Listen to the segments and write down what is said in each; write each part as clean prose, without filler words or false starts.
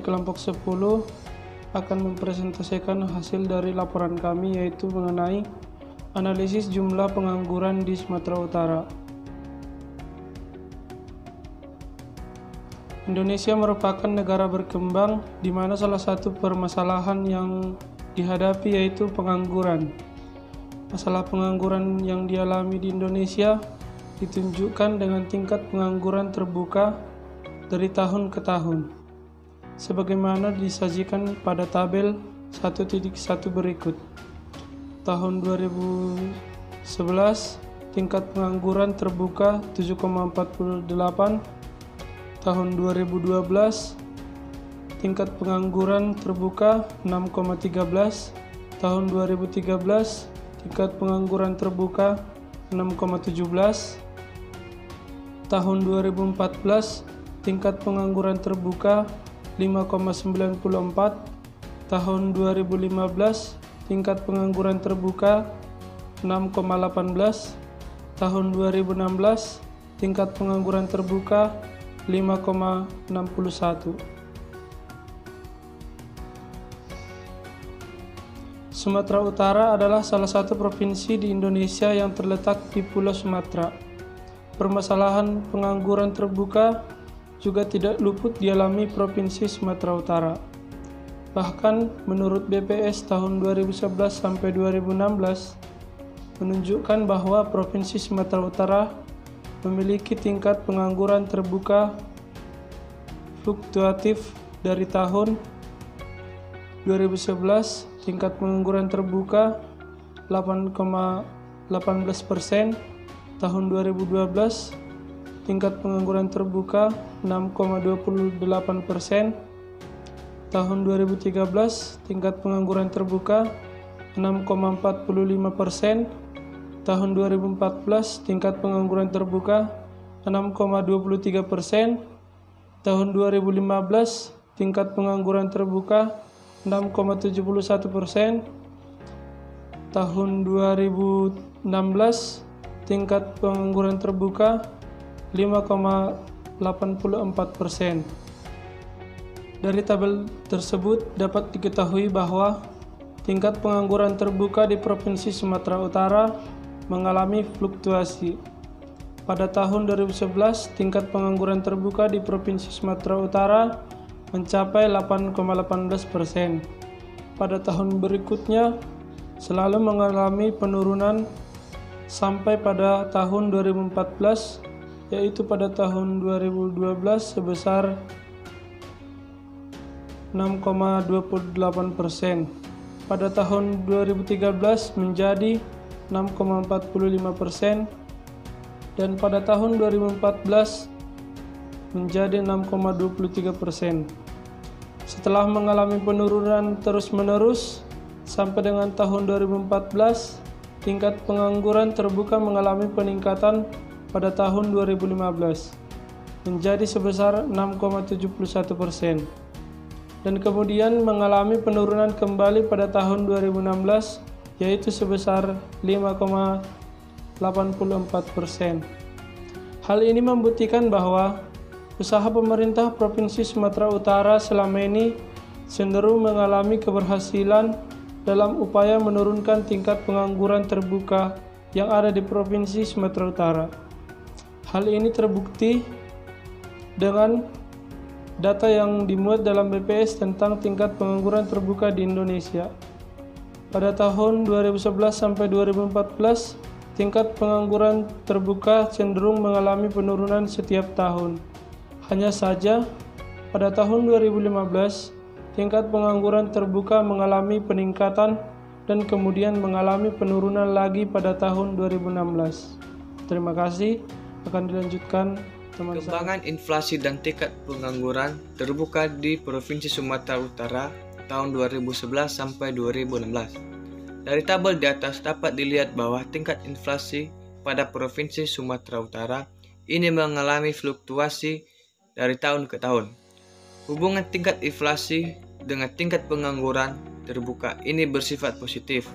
dari kelompok 10 akan mempresentasikan hasil dari laporan kami, yaitu mengenai analisis jumlah pengangguran di Sumatera Utara. Indonesia merupakan negara berkembang di mana salah satu permasalahan yang dihadapi yaitu pengangguran. Masalah pengangguran yang dialami di Indonesia ditunjukkan dengan tingkat pengangguran terbuka dari tahun ke tahun, sebagaimana disajikan pada tabel 1.1 berikut. Tahun 2011, tingkat pengangguran terbuka 7,48. Tahun 2012, tingkat pengangguran terbuka 6,13. Tahun 2013, tingkat pengangguran terbuka 6,17. Tahun 2014, tingkat pengangguran terbuka 5,94. Tahun 2015, tingkat pengangguran terbuka 6,18. Tahun 2016, tingkat pengangguran terbuka 5,61. Sumatera Utara adalah salah satu provinsi di Indonesia yang terletak di Pulau Sumatera. Permasalahan pengangguran terbuka juga tidak luput dialami Provinsi Sumatera Utara. Bahkan menurut BPS tahun 2011 sampai 2016 menunjukkan bahwa Provinsi Sumatera Utara memiliki tingkat pengangguran terbuka fluktuatif dari tahun 2011 tingkat pengangguran terbuka 8,18%, tahun 2012 tingkat pengangguran terbuka 6,28%, tahun 2013 tingkat pengangguran terbuka 6,45%, tahun 2014 tingkat pengangguran terbuka 6,23%, tahun 2015 tingkat pengangguran terbuka 6,71%, tahun 2016 tingkat pengangguran terbuka 5,84%. Dari tabel tersebut dapat diketahui bahwa tingkat pengangguran terbuka di Provinsi Sumatera Utara mengalami fluktuasi. Pada tahun 2011, tingkat pengangguran terbuka di Provinsi Sumatera Utara mencapai 8,18%. Pada tahun berikutnya selalu mengalami penurunan sampai pada tahun 2014, yaitu pada tahun 2012 sebesar 6,28%. Pada tahun 2013 menjadi 6,45%, dan pada tahun 2014 menjadi 6,23%. Setelah mengalami penurunan terus-menerus sampai dengan tahun 2014, tingkat pengangguran terbuka mengalami peningkatan pada tahun 2015 menjadi sebesar 6,71%, dan kemudian mengalami penurunan kembali pada tahun 2016 yaitu sebesar 5,84%. Hal ini membuktikan bahwa usaha pemerintah Provinsi Sumatera Utara selama ini cenderung mengalami keberhasilan dalam upaya menurunkan tingkat pengangguran terbuka yang ada di Provinsi Sumatera Utara. Hal ini terbukti dengan data yang dimuat dalam BPS tentang tingkat pengangguran terbuka di Indonesia. Pada tahun 2011 sampai 2014, tingkat pengangguran terbuka cenderung mengalami penurunan setiap tahun. Hanya saja, pada tahun 2015, tingkat pengangguran terbuka mengalami peningkatan dan kemudian mengalami penurunan lagi pada tahun 2016. Terima kasih, akan dilanjutkan teman saya. Perkembangan inflasi dan tingkat pengangguran terbuka di Provinsi Sumatera Utara tahun 2011 sampai 2016. Dari tabel di atas dapat dilihat bahwa tingkat inflasi pada Provinsi Sumatera Utara ini mengalami fluktuasi dari tahun ke tahun. Hubungan tingkat inflasi dengan tingkat pengangguran terbuka ini bersifat positif.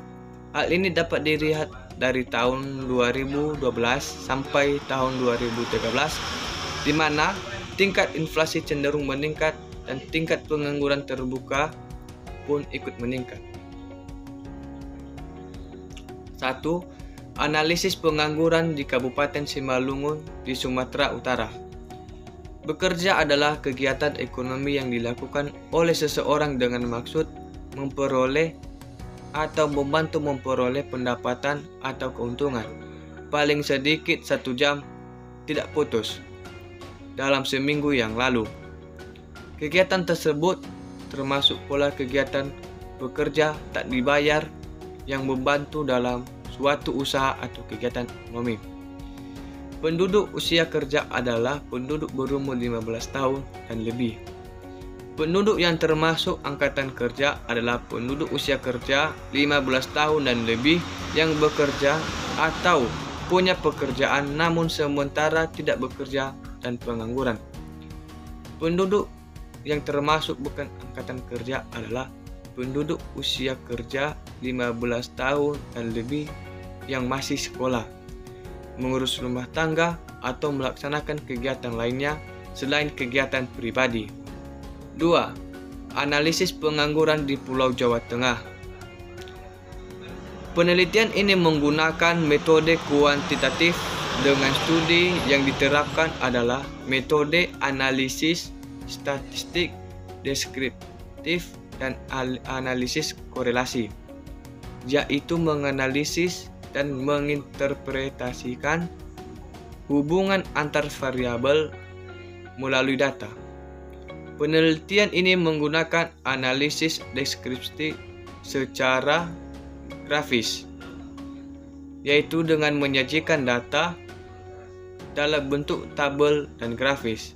Hal ini dapat dilihat dari tahun 2012 sampai tahun 2013, di mana tingkat inflasi cenderung meningkat dan tingkat pengangguran terbuka pun ikut meningkat. 1. Analisis pengangguran di Kabupaten Simalungun di Sumatera Utara. Bekerja adalah kegiatan ekonomi yang dilakukan oleh seseorang dengan maksud memperoleh atau membantu memperoleh pendapatan atau keuntungan paling sedikit 1 jam tidak putus dalam seminggu yang lalu. Kegiatan tersebut termasuk pula kegiatan bekerja tak dibayar yang membantu dalam suatu usaha atau kegiatan ekonomi. Penduduk usia kerja adalah penduduk berumur 15 tahun dan lebih. Penduduk yang termasuk angkatan kerja adalah penduduk usia kerja 15 tahun dan lebih yang bekerja atau punya pekerjaan namun sementara tidak bekerja dan pengangguran. Penduduk yang termasuk bukan angkatan kerja adalah penduduk usia kerja 15 tahun dan lebih yang masih sekolah, mengurus rumah tangga atau melaksanakan kegiatan lainnya selain kegiatan pribadi. 2. Analisis pengangguran di Pulau Jawa Tengah. Penelitian ini menggunakan metode kuantitatif dengan studi yang diterapkan adalah metode analisis statistik deskriptif dan analisis korelasi, yaitu menganalisis dan menginterpretasikan hubungan antar variabel melalui data. Penelitian ini menggunakan analisis deskriptif secara grafis, yaitu dengan menyajikan data dalam bentuk tabel dan grafis,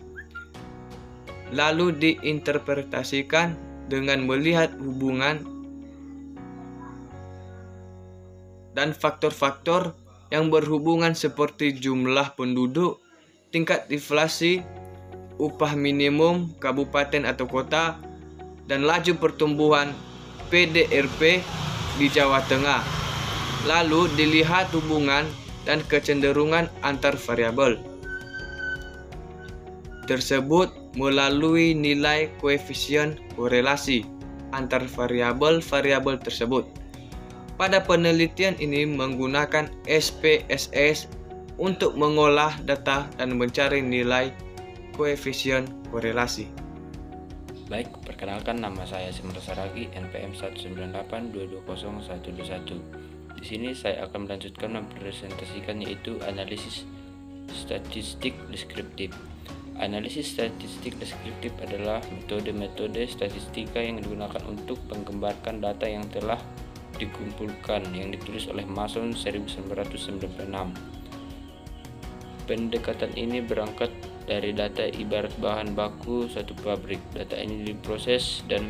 lalu diinterpretasikan dengan melihat hubungan dan faktor-faktor yang berhubungan seperti jumlah penduduk, tingkat inflasi, upah minimum kabupaten atau kota, dan laju pertumbuhan PDRP di Jawa Tengah. Lalu dilihat hubungan dan kecenderungan antar variabel tersebut melalui nilai koefisien korelasi antar variabel-variabel tersebut. Pada penelitian ini menggunakan SPSS untuk mengolah data dan mencari nilai koefisien korelasi. Baik, perkenalkan nama saya Simar Saragi, NPM 198220121. Di sini saya akan melanjutkan mempresentasikan yaitu analisis statistik deskriptif. Analisis statistik deskriptif adalah metode-metode statistika yang digunakan untuk menggambarkan data yang telah dikumpulkan yang ditulis oleh Mason 1996. Pendekatan ini berangkat dari data ibarat bahan baku suatu pabrik. Data ini diproses dan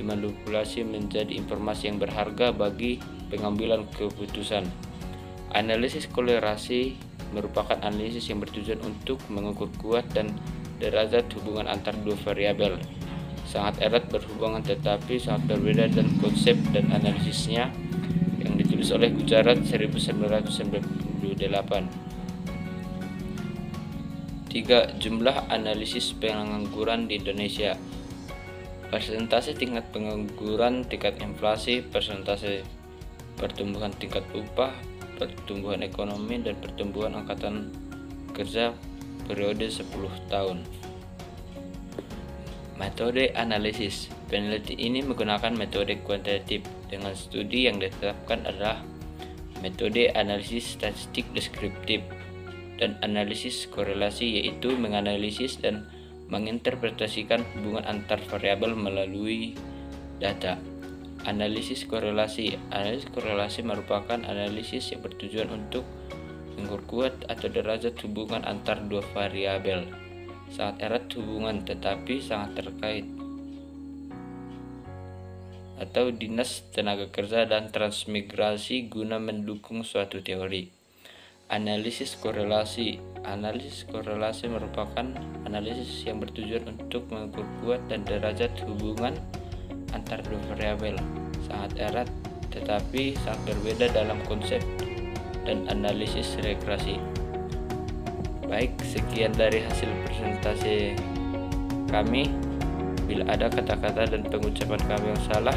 dimanipulasi menjadi informasi yang berharga bagi pengambilan keputusan. Analisis korelasi merupakan analisis yang bertujuan untuk mengukur kuat dan derajat hubungan antar dua variabel. Sangat erat berhubungan tetapi sangat berbeda dan konsep dan analisisnya yang ditulis oleh Gujarat 1998. 3. Jumlah analisis pengangguran di Indonesia. Persentase tingkat pengangguran, tingkat inflasi, persentase pertumbuhan tingkat upah, pertumbuhan ekonomi, dan pertumbuhan angkatan kerja periode 10 tahun. Metode analisis. Peneliti ini menggunakan metode kuantitatif dengan studi yang ditetapkan adalah metode analisis statistik deskriptif dan analisis korelasi, yaitu menganalisis dan menginterpretasikan hubungan antar variabel melalui data. Analisis korelasi. Analisis korelasi merupakan analisis yang bertujuan untuk mengukur kuat atau derajat hubungan antar dua variabel. Sangat erat hubungan tetapi sangat terkait. Atau dinas tenaga kerja dan transmigrasi guna mendukung suatu teori. Analisis korelasi. Analisis korelasi merupakan analisis yang bertujuan untuk mengukur kuat dan derajat hubungan antar dua variabel. Sangat erat tetapi sangat berbeda dalam konsep dan analisis regresi. Baik, sekian dari hasil presentasi kami. Apabila ada kata-kata dan pengucapan kami yang salah,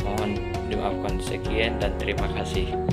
mohon dimaafkan. Sekian dan terima kasih.